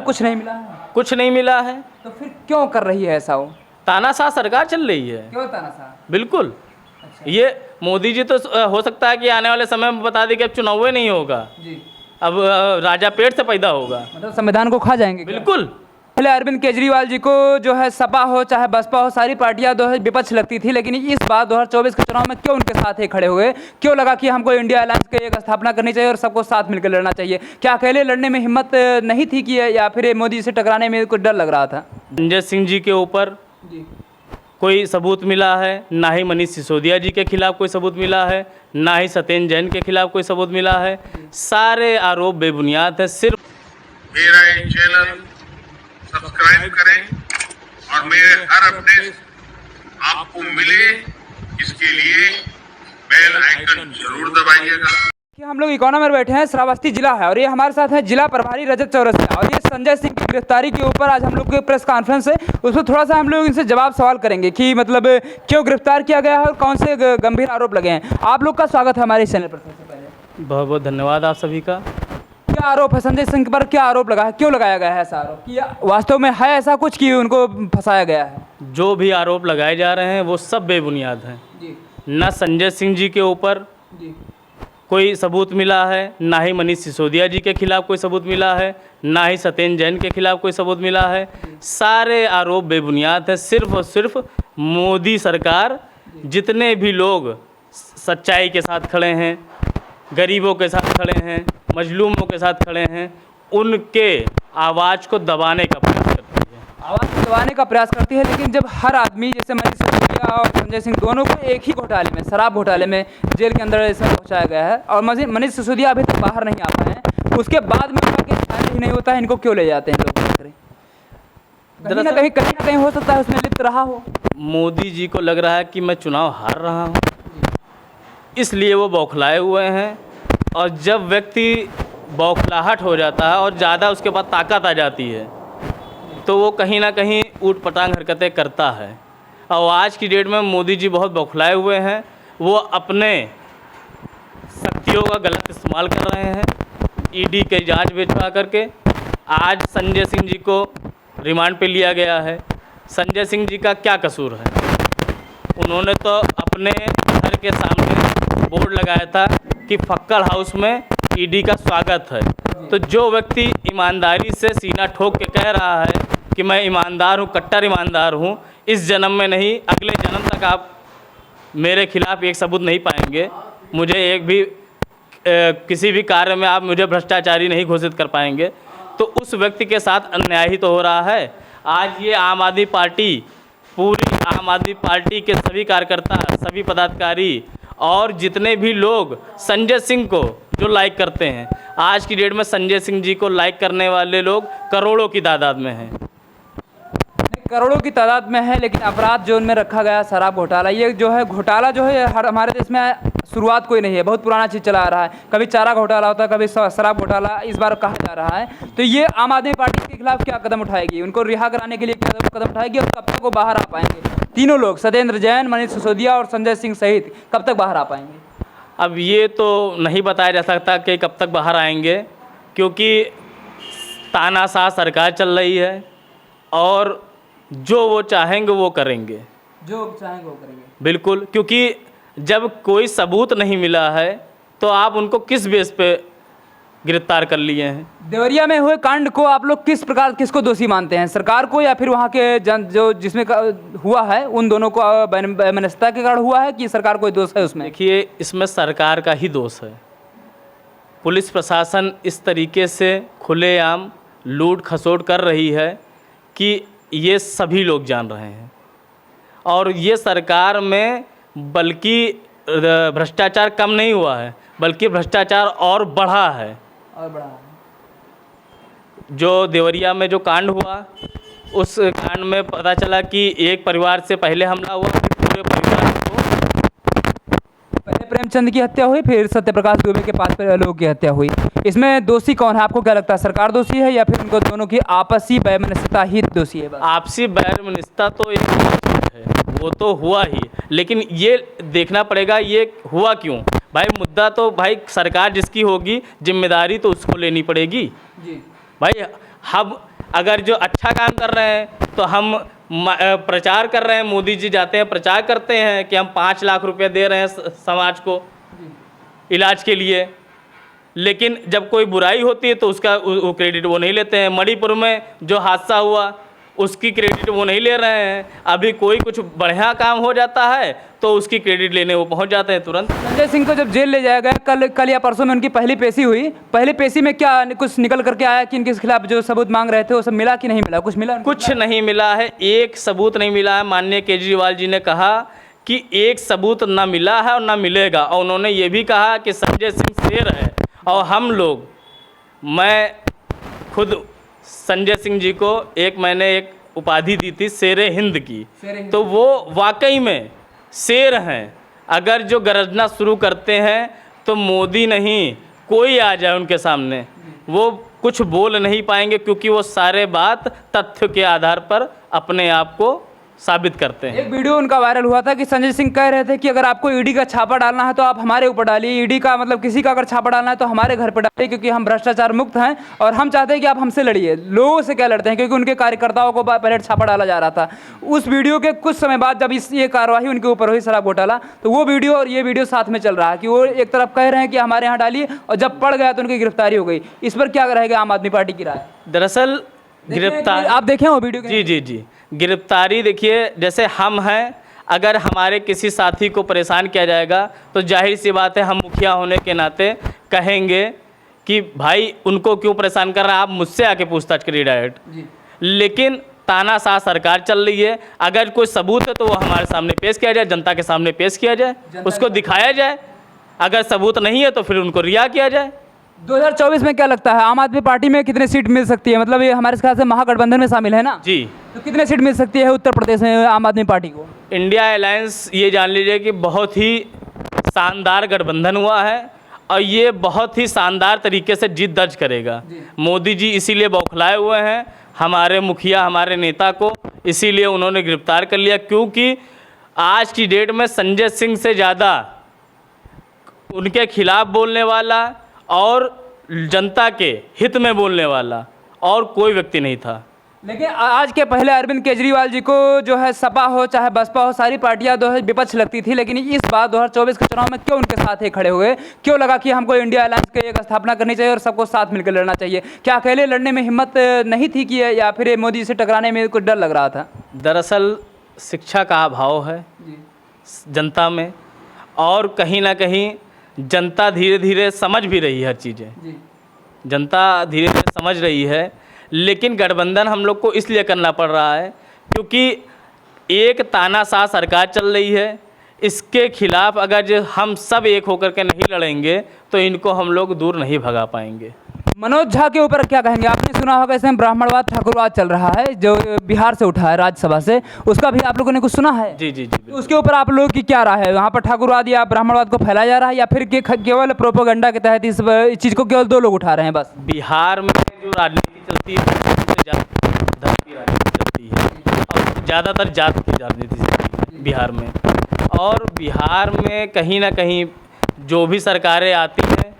है, कुछ नहीं मिला है? कुछ नहीं मिला है। तो फिर क्यों कर रही है ऐसा वो? तानाशाह सरकार चल रही है। क्यों तानाशाह? बिल्कुल। अच्छा। ये मोदी जी तो हो सकता है कि आने वाले समय में बता दें कि अब चुनाव ही नहीं होगा, जी। अब राजा पेट से पैदा होगा। मतलब संविधान को खा जाएंगे क्या? बिल्कुल। पहले अरविंद केजरीवाल जी को जो है सपा हो चाहे बसपा हो, सारी पार्टियां जो है विपक्ष लगती थी, लेकिन इस बार 2024 के चुनाव में क्यों उनके साथ ही खड़े हुए? क्यों लगा कि हमको इंडिया अलायंस की एक स्थापना करनी चाहिए और सबको साथ मिलकर लड़ना चाहिए? क्या अकेले लड़ने में हिम्मत नहीं थी कि, या फिर मोदी से टकराने में कुछ डर लग रहा था? संजय सिंह जी के ऊपर जी। कोई सबूत मिला है, ना ही मनीष सिसोदिया जी के खिलाफ कोई सबूत मिला है, ना ही सत्येंद्र जैन के खिलाफ कोई सबूत मिला है। सारे आरोप बेबुनियाद है। सिर्फ मेरा ये चैनल सब्सक्राइब करें और मेरे हर अपडेट आपको मिले, इसके लिए बेल आइकन जरूर दबाइएगा। कि हम लोग इकोना में बैठे हैं, श्रावस्ती जिला है और ये हमारे साथ है जिला प्रभारी रजत चौरसिया, और ये संजय सिंह की गिरफ्तारी के ऊपर आज हम लोग की प्रेस कॉन्फ्रेंस है, उसमें थोड़ा सा हम लोग इनसे जवाब सवाल करेंगे कि मतलब क्यों गिरफ्तार किया गया है और कौन से गंभीर आरोप लगे हैं। आप लोग का स्वागत है हमारे चैनल पर। सबसे पहले बहुत बहुत धन्यवाद आप सभी का। क्या आरोप है संजय सिंह पर? क्या आरोप लगा है? क्यों लगाया गया है ऐसा आरोप? कि वास्तव में है ऐसा कुछ कि उनको फंसाया गया है? जो भी आरोप लगाए जा रहे हैं वो सब बेबुनियाद हैं। जी। न संजय सिंह जी के ऊपर जी। कोई सबूत मिला है, ना ही मनीष सिसोदिया जी के खिलाफ कोई सबूत मिला है, ना ही सत्येंद्र जैन के खिलाफ कोई सबूत मिला है। सारे आरोप बेबुनियाद है। सिर्फ और सिर्फ मोदी सरकार, जितने भी लोग सच्चाई के साथ खड़े हैं, गरीबों के साथ खड़े हैं, मजलूमों के साथ खड़े हैं, उनके आवाज़ को दबाने का प्रयास करती है। आवाज़ को दबाने का प्रयास करती है, लेकिन जब हर आदमी जैसे मनीष सिसोदिया और संजय सिंह दोनों को एक ही घोटाले में, शराब घोटाले में जेल के अंदर ऐसा पहुंचाया गया है और मनीष सिसोदिया अभी तक बाहर नहीं आ पाए हैं, उसके बाद में उनका केस फाइनल ही नहीं होता है, इनको क्यों ले जाते हैं लोग? कहीं ना कहीं हो सकता है उसमें लिप्त रहा हो। मोदी जी को लग रहा है कि मैं चुनाव हार रहा हूँ, इसलिए वो बौखलाए हुए हैं। और जब व्यक्ति बौखलाहट हो जाता है और ज़्यादा उसके पास ताकत आ जाती है तो वो कहीं ना कहीं ऊट पटांग हरकतें करता है। और आज की डेट में मोदी जी बहुत बौखलाए हुए हैं। वो अपने शक्तियों का गलत इस्तेमाल कर रहे हैं, ईडी के जांच भिजवा करके। आज संजय सिंह जी को रिमांड पे लिया गया है। संजय सिंह जी का क्या कसूर है? उन्होंने तो अपने घर के सामने बोर्ड लगाया था कि फक्कड़ हाउस में ईडी का स्वागत है। तो जो व्यक्ति ईमानदारी से सीना ठोक के कह रहा है कि मैं ईमानदार हूँ, कट्टर ईमानदार हूँ, इस जन्म में नहीं अगले जन्म तक आप मेरे खिलाफ एक सबूत नहीं पाएंगे। मुझे एक भी किसी भी कार्य में आप मुझे भ्रष्टाचारी नहीं घोषित कर पाएंगे। तो उस व्यक्ति के साथ अन्याय ही तो हो रहा है। आज ये आम आदमी पार्टी, पूरी आम आदमी पार्टी के सभी कार्यकर्ता, सभी पदाधिकारी और जितने भी लोग संजय सिंह को जो लाइक करते हैं, आज की डेट में संजय सिंह जी को लाइक करने वाले लोग करोड़ों की तादाद में हैं। करोड़ों की तादाद में है, लेकिन अपराध जोन में रखा गया शराब घोटाला, ये जो है घोटाला जो है हमारे देश में शुरुआत कोई नहीं है, बहुत पुराना चीज़ चला आ रहा है। कभी चारा घोटाला होता है, कभी शराब घोटाला, इस बार कहा जा रहा है। तो ये आम आदमी पार्टी के खिलाफ क्या कदम उठाएगी? उनको रिहा कराने के लिए क्या कदम उठाएगी और कब तक वो बाहर आ पाएंगे? तीनों लोग, सत्येंद्र जैन, मनीष सिसोदिया और संजय सिंह सहित, कब तक बाहर आ पाएंगे? अब ये तो नहीं बताया जा सकता कि कब तक बाहर आएंगे, क्योंकि तानाशाह सरकार चल रही है और जो वो चाहेंगे वो करेंगे। जो चाहेंगे वो करेंगे, बिल्कुल। क्योंकि जब कोई सबूत नहीं मिला है तो आप उनको किस बेस पे गिरफ्तार कर लिए हैं? देवरिया में हुए कांड को आप लोग किस प्रकार, किसको दोषी मानते हैं? सरकार को या फिर वहाँ के जो जिसमें हुआ है उन दोनों को वैमनस्यता के कारण हुआ है कि सरकार कोई दोष है उसमें? देखिए, इसमें सरकार का ही दोष है। पुलिस प्रशासन इस तरीके से खुलेआम लूट खसोट कर रही है कि ये सभी लोग जान रहे हैं। और ये सरकार में बल्कि भ्रष्टाचार कम नहीं हुआ है, बल्कि भ्रष्टाचार और बढ़ा है। जो देवरिया में जो कांड हुआ, उस कांड में पता चला कि एक परिवार से पहले हमला हुआ, फिर पूरे परिवार को, पहले प्रेमचंद की हत्या हुई, फिर सत्यप्रकाश दुबे के 5 लोगों की हत्या हुई। इसमें दोषी कौन है? आपको क्या लगता है, सरकार दोषी है या फिर उनको दोनों की आपसी वैमनस्यता ही दोषी है? आपसी वैमनस्यता तो एक है, वो तो हुआ ही, लेकिन ये देखना पड़ेगा ये हुआ क्यों। भाई मुद्दा तो भाई सरकार जिसकी होगी, जिम्मेदारी तो उसको लेनी पड़ेगी। जी भाई। अब अगर जो अच्छा काम कर रहे हैं तो हम प्रचार कर रहे हैं, मोदी जी जाते हैं प्रचार करते हैं कि हम 5 लाख रुपए दे रहे हैं समाज को इलाज के लिए, लेकिन जब कोई बुराई होती है तो उसका वो क्रेडिट वो नहीं लेते हैं। मणिपुर में जो हादसा हुआ उसकी क्रेडिट वो नहीं ले रहे हैं। अभी कोई कुछ बढ़िया काम हो जाता है तो उसकी क्रेडिट लेने वो पहुंच जाते हैं तुरंत। संजय सिंह को जब जेल ले जाया गया, कल या परसों में उनकी पहली पेशी हुई, पहली पेशी में क्या कुछ निकल करके आया कि इनके खिलाफ जो सबूत मांग रहे थे वो सब मिला कि नहीं मिला? कुछ मिला? कुछ नहीं मिला है, एक सबूत नहीं मिला है। माननीय केजरीवाल जी ने कहा कि एक सबूत ना मिला है और ना मिलेगा, और उन्होंने ये भी कहा कि संजय सिंह शेर है। और हम लोग, मैं खुद संजय सिंह जी को मैंने एक उपाधि दी थी शेरे हिंद की, तो वो वाकई में शेर हैं। अगर जो गरजना शुरू करते हैं तो मोदी नहीं कोई आ जाए उनके सामने वो कुछ बोल नहीं पाएंगे, क्योंकि वो सारे बात तथ्य के आधार पर अपने आप को साबित करते हैं। एक वीडियो उनका वायरल हुआ था कि संजय सिंह कह रहे थे कि अगर आपको ईडी का छापा डालना है तो आप हमारे ऊपर डालिए, ईडी का मतलब किसी का अगर छापा डालना है तो हमारे घर पर डालिए, क्योंकि हम भ्रष्टाचार मुक्त हैं और हम चाहते हैं कि आप हमसे लड़िए। लोगों से क्या लड़ते हैं, क्योंकि उनके कार्यकर्ताओं को पहले छापा डाला जा रहा था। उस वीडियो के कुछ समय बाद जब ये कार्रवाई उनके ऊपर हुई शराब घोटाला, तो वो वीडियो और ये वीडियो साथ में चल रहा है कि वो एक तरफ कह रहे हैं कि हमारे यहाँ डालिए, और जब पड़ गया तो उनकी गिरफ्तारी हो गई। इस पर क्या रहेगा आम आदमी पार्टी की राय? दरअसल गिरफ्तार आप देखें वो वीडियो? जी, गिरफ्तारी देखिए, जैसे हम हैं, अगर हमारे किसी साथी को परेशान किया जाएगा तो जाहिर सी बात है हम मुखिया होने के नाते कहेंगे कि भाई उनको क्यों परेशान कर रहे हैं, आप मुझसे आके पूछताछ करिए डायरेक्ट। लेकिन तानाशाह सरकार चल रही है, अगर कोई सबूत है तो वो हमारे सामने पेश किया जाए, जनता के सामने पेश किया जाए, उसको दिखाया जाए। अगर सबूत नहीं है तो फिर उनको रिहा किया जाए। 2024 में क्या लगता है आम आदमी पार्टी में कितने सीट मिल सकती है? मतलब ये हमारे ख्याल से महागठबंधन में शामिल है ना जी, तो कितने सीट मिल सकती है उत्तर प्रदेश में आम आदमी पार्टी को? इंडिया अलायंस ये जान लीजिए कि बहुत ही शानदार गठबंधन हुआ है और ये बहुत ही शानदार तरीके से जीत दर्ज करेगा। मोदी जी इसीलिए बौखलाए हुए हैं हमारे मुखिया, हमारे नेता को, इसीलिए उन्होंने गिरफ्तार कर लिया, क्योंकि आज की डेट में संजय सिंह से ज़्यादा उनके खिलाफ बोलने वाला और जनता के हित में बोलने वाला और कोई व्यक्ति नहीं था। लेकिन आज के पहले अरविंद केजरीवाल जी को जो है सपा हो चाहे बसपा हो, सारी पार्टियां जो है विपक्ष लगती थी, लेकिन इस बार 2024 के चुनाव में क्यों उनके साथ ही खड़े हुए? क्यों लगा कि हमको इंडिया अलायंस की एक स्थापना करनी चाहिए और सबको साथ मिलकर लड़ना चाहिए? क्या अकेले लड़ने में हिम्मत नहीं थी कि, या फिर मोदी से टकराने में कुछ डर लग रहा था? दरअसल शिक्षा का अभाव है जनता में, और कहीं ना कहीं जनता धीरे धीरे समझ भी रही है हर चीज़ें। जनता धीरे धीरे समझ रही है, लेकिन गठबंधन हम लोग को इसलिए करना पड़ रहा है क्योंकि एक तानाशाह सरकार चल रही है। इसके खिलाफ अगर जो हम सब एक होकर के नहीं लड़ेंगे तो इनको हम लोग दूर नहीं भगा पाएंगे। मनोज झा के ऊपर क्या कहेंगे? आपने सुना होगा इसमें ब्राह्मणवाद ठाकुरवाद चल रहा है जो बिहार से उठा है राज्यसभा से, उसका भी आप लोगों ने कुछ सुना है? जी जी जी, तो उसके ऊपर आप लोगों की क्या राय है? वहाँ पर ठाकुरवाद या ब्राह्मणवाद को फैलाया जा रहा है, या फिर केवल प्रोपेगेंडा के तहत इस चीज़ को केवल 2 लोग उठा रहे हैं बस? बिहार में जो राजनीति चलती है धर्म की राजनीति चलती है और ज़्यादातर जात की राजनीति चलती है बिहार में। और बिहार में कहीं ना कहीं जो भी सरकारें आती हैं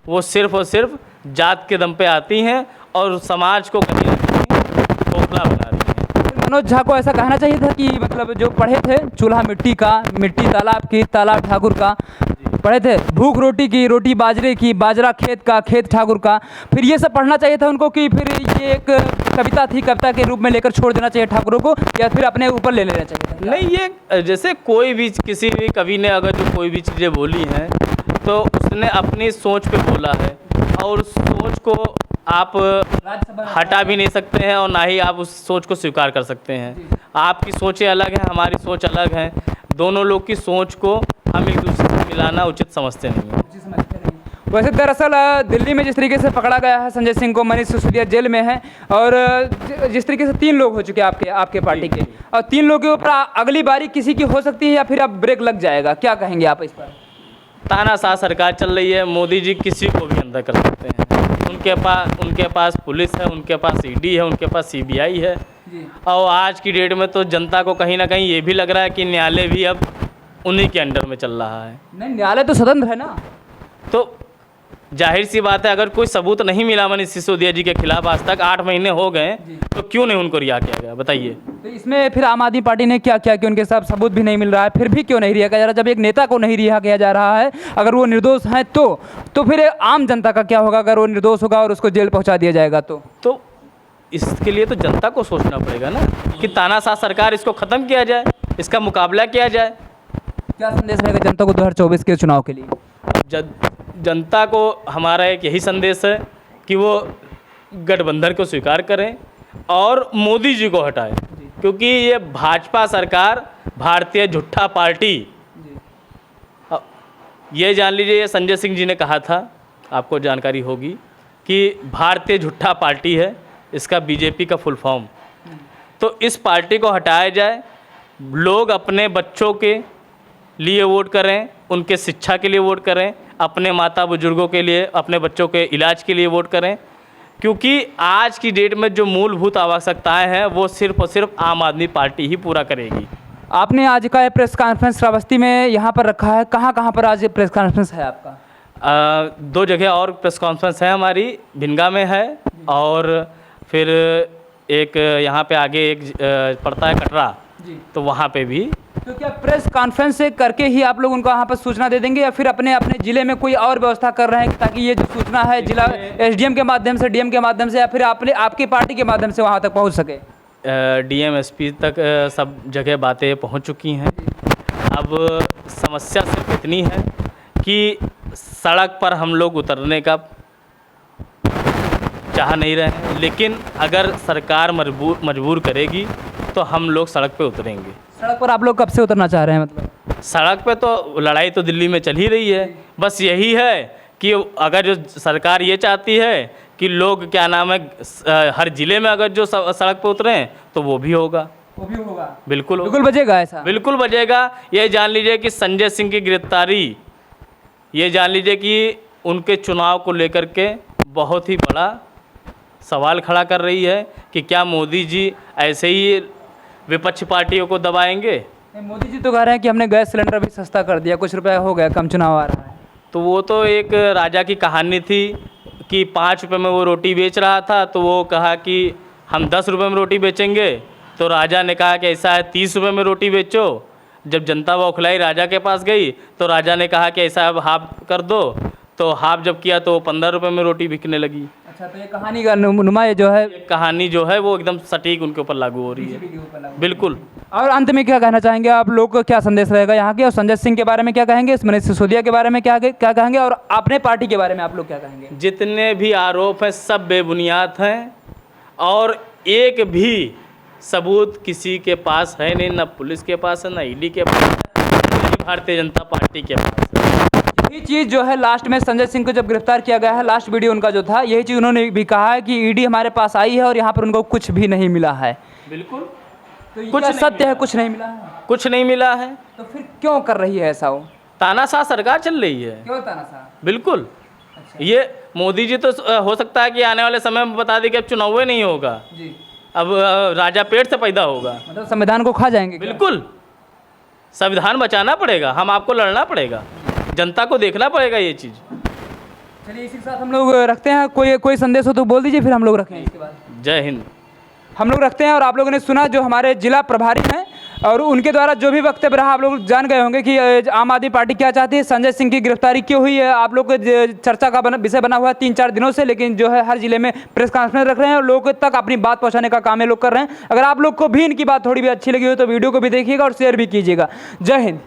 वो सिर्फ और सिर्फ जात के दम पे आती हैं और समाज को कहीं ना कहीं खोखला बना रही हैं। मनोज झा को ऐसा कहना चाहिए था कि मतलब जो पढ़े थे चूल्हा मिट्टी का, मिट्टी तालाब की, तालाब ठाकुर का, पढ़े थे भूख रोटी की, रोटी बाजरे की, बाजरा खेत का, खेत ठाकुर का, फिर ये सब पढ़ना चाहिए था उनको कि फिर ये एक कविता थी, कविता के रूप में लेकर छोड़ देना चाहिए ठाकुरों को, या फिर अपने ऊपर ले लेना चाहिए था? नहीं, ये जैसे कोई भी किसी भी कवि ने अगर जो कोई भी चीज़ें बोली हैं तो उसने अपनी सोच पे बोला है और उस सोच को आप हटा भी नहीं सकते हैं और ना ही आप उस सोच को स्वीकार कर सकते हैं। आपकी सोचें अलग हैं, हमारी सोच अलग है, दोनों लोग की सोच को हम एक दूसरे से मिलाना उचित समझते नहीं हैं। वैसे दरअसल दिल्ली में जिस तरीके से पकड़ा गया है संजय सिंह को, मनीष सिसोदिया जेल में है, और जिस तरीके से 3 लोग हो चुके हैं आपके पार्टी के, और 3 लोगों के ऊपर अगली बारी किसी की हो सकती है या फिर अब ब्रेक लग जाएगा, क्या कहेंगे आप इस पर? तानाशाह सरकार चल रही है, मोदी जी किसी को भी अंदर कर सकते हैं। उनके पास पुलिस है, उनके पास ईडी है, उनके पास सीबीआई है। और आज की डेट में तो जनता को कहीं ना कहीं ये भी लग रहा है कि न्यायालय भी अब उन्हीं के अंडर में चल रहा है। नहीं, न्यायालय तो स्वतंत्र है ना। तो जाहिर सी बात है, अगर कोई सबूत नहीं मिला मनीष सिसोदिया जी के खिलाफ आज तक 8 महीने हो गए, तो क्यों नहीं उनको रिहा किया गया, बताइए। तो इसमें फिर आम आदमी पार्टी ने क्या किया कि उनके साथ सबूत भी नहीं मिल रहा है, फिर भी क्यों नहीं रिहा किया जा रहा? जब एक नेता को नहीं रिहा किया जा रहा है, अगर वो निर्दोष हैं तो फिर आम जनता का क्या होगा अगर वो निर्दोष होगा और उसको जेल पहुंचा दिया जाएगा तो इसके लिए तो जनता को सोचना पड़ेगा ना कि तानाशाह सरकार इसको ख़त्म किया जाए, इसका मुकाबला किया जाए। क्या संदेश रहेगा जनता को 2024 के चुनाव के लिए? जनता को हमारा एक यही संदेश है कि वो गठबंधन को स्वीकार करें और मोदी जी को हटाएं, क्योंकि ये भाजपा सरकार भारतीय झूठा पार्टी, ये जान लीजिए, ये संजय सिंह जी ने कहा था, आपको जानकारी होगी कि भारतीय झूठा पार्टी है, इसका बीजेपी का फुल फॉर्म। तो इस पार्टी को हटाया जाए, लोग अपने बच्चों के लिए वोट करें, उनके शिक्षा के लिए वोट करें, अपने माता बुजुर्गों के लिए, अपने बच्चों के इलाज के लिए वोट करें, क्योंकि आज की डेट में जो मूलभूत आवश्यकताएं हैं वो सिर्फ और सिर्फ आम आदमी पार्टी ही पूरा करेगी। आपने आज का ये प्रेस कॉन्फ्रेंस श्रावस्ती में यहाँ पर रखा है, कहाँ कहाँ पर आज प्रेस कॉन्फ्रेंस है आपका? 2 जगह और प्रेस कॉन्फ्रेंस है हमारी, भिनगा में है और फिर एक यहाँ पे आगे एक पड़ता है कटरा, तो वहाँ पे भी। तो क्या प्रेस कॉन्फ्रेंस से करके ही आप लोग उनको वहाँ पर सूचना दे देंगे या फिर अपने अपने ज़िले में कोई और व्यवस्था कर रहे हैं ताकि ये जो सूचना है जिला एसडीएम के माध्यम से, डीएम के माध्यम से या फिर आपकी पार्टी के माध्यम से वहाँ तक पहुँच सके? डीएम एसपी तक सब जगह बातें पहुँच चुकी हैं। अब समस्या सिर्फ इतनी है कि सड़क पर हम लोग उतरने का चाह नहीं रहे हैं, लेकिन अगर सरकार मजबूर करेगी तो हम लोग सड़क पे उतरेंगे। सड़क पर आप लोग कब से उतरना चाह रहे हैं? मतलब सड़क पे तो लड़ाई तो दिल्ली में चल ही रही है, बस यही है कि अगर जो सरकार ये चाहती है कि लोग क्या नाम है हर ज़िले में अगर जो सड़क पे उतरें तो वो भी होगा। बिल्कुल बिल्कुल बजेगा ऐसा? बिल्कुल बजेगा। ये जान लीजिए कि संजय सिंह की गिरफ्तारी, ये जान लीजिए कि उनके चुनाव को लेकर के बहुत ही बड़ा सवाल खड़ा कर रही है कि क्या मोदी जी ऐसे ही विपक्षी पार्टियों को दबाएंगे? मोदी जी तो कह रहे हैं कि हमने गैस सिलेंडर भी सस्ता कर दिया, कुछ रुपया हो गया, कम चुनाव आ रहा है। तो वो तो एक राजा की कहानी थी कि 5 रुपये में वो रोटी बेच रहा था, तो वो कहा कि हम 10 रुपये में रोटी बेचेंगे, तो राजा ने कहा कि ऐसा है 30 रुपये में रोटी बेचो। जब जनता बौखलाई राजा के पास गई तो राजा ने कहा कि ऐसा अब हाफ कर दो, तो हाफ जब किया तो 15 रुपये में रोटी बिकने लगी। अच्छा, तो ये कहानी का नुमा जो है, कहानी जो है वो एकदम सटीक उनके ऊपर लागू हो रही है। बिल्कुल। और अंत में क्या कहना चाहेंगे आप लोग को, क्या संदेश रहेगा यहाँ के, और संजय सिंह के बारे में क्या कहेंगे, मनीष सिसोदिया के बारे में क्या कहेंगे, और अपने पार्टी के बारे में आप लोग क्या कहेंगे? जितने भी आरोप हैं सब बेबुनियाद हैं और एक भी सबूत किसी के पास है नहीं, ना पुलिस के पास है, ना ईडी के पास है, ना भारतीय जनता पार्टी के पास है। यही चीज़ जो है लास्ट में संजय सिंह को जब गिरफ्तार किया गया है, लास्ट वीडियो उनका जो था, यही चीज़ उन्होंने भी कहा है कि ईडी हमारे पास आई है और यहाँ पर उनको कुछ भी नहीं मिला है। बिल्कुल। तो कुछ सत्य है, कुछ नहीं मिला है? कुछ नहीं मिला है। तो फिर क्यों कर रही है ऐसा? वो तानाशाह सरकार चल रही है। क्यों तानाशाह? बिल्कुल। ये मोदी जी तो हो सकता है कि आने वाले समय में बता दें कि अब चुनाव नहीं होगा जी, अब राजा पेट से पैदा होगा। मतलब संविधान को खा जाएंगे? बिल्कुल। संविधान बचाना पड़ेगा, हम आपको लड़ना पड़ेगा, जनता को देखना पड़ेगा ये चीज़। चलिए, इसी के साथ हम लोग रखते हैं। कोई संदेश हो तो बोल दीजिए, फिर हम लोग रखें इसके बाद। जय हिंद। हम लोग रखते हैं। और आप लोगों ने सुना जो हमारे जिला प्रभारी हैं और उनके द्वारा जो भी वक्तव्य रहा, आप लोग जान गए होंगे कि आम आदमी पार्टी क्या चाहती है, संजय सिंह की गिरफ्तारी क्यों हुई है। आप लोग को चर्चा का विषय बना हुआ है 3-4 दिनों से, लेकिन जो है हर जिले में प्रेस कॉन्फ्रेंस रख रहे हैं और लोगों तक अपनी बात पहुंचाने का काम ये लोग कर रहे हैं। अगर आप लोग को भी इनकी बात थोड़ी भी अच्छी लगी हो तो वीडियो को भी देखिएगा और शेयर भी कीजिएगा। जय हिंद।